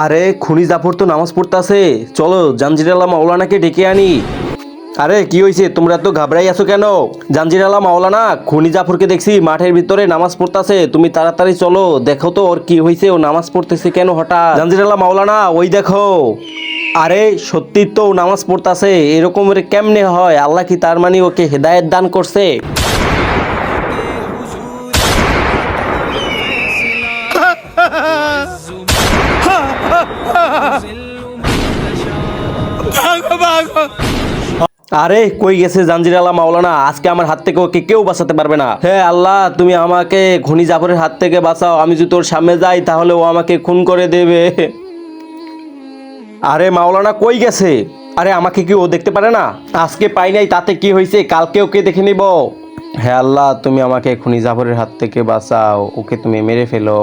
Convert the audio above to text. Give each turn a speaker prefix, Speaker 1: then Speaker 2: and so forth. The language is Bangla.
Speaker 1: আরে খুনি জাফর তো নামাজ পড়তাছে, চলো জাঞ্জিরালা মাওলানাকে ডেকে আনি। আরে কি হয়েছে, তোমরা তো ঘাবড়াই আছো কেন? জাঞ্জিরালা মাওলানা খুনি জাফরকে দেখছি মাঠের ভিতরে নামাজ পড়তাছে, তুমি তাড়াতাড়ি চলো দেখো তো ওর কি হয়েছে, ও নামাজ পড়তেছে কেন হঠাৎ। জাঞ্জিরালা মাওলানা ওই দেখো। আরে সত্যি তো ও নামাজ পড়তাছে, এরকম কেমনে হয়? আল্লাহ কি তার মানে ওকে হেদায়েত দান করছে? আরে কই গেছে জাঞ্জিরালা মাওলানা? আজকে আমার হাত থেকে ওকে কেউ বাঁচাতে পারবে না। হে আল্লাহ, তুমি আমাকে খুনি জাফরের হাত থেকে বাঁচাও। আমি যদি তোর সামনে যাই তাহলে ও আমাকে খুন করে দেবে। আরে মাওলানা কই গেছে? আরে আমাকে কি ও দেখতে পারে না? আজকে পাই নাই তাতে কি হয়েছে, কালকে ওকে দেখে নিব। হে আল্লাহ, তুমি আমাকে খুনি জাফরের হাত থেকে বাঁচাও, ওকে তুমি মেরে ফেলো।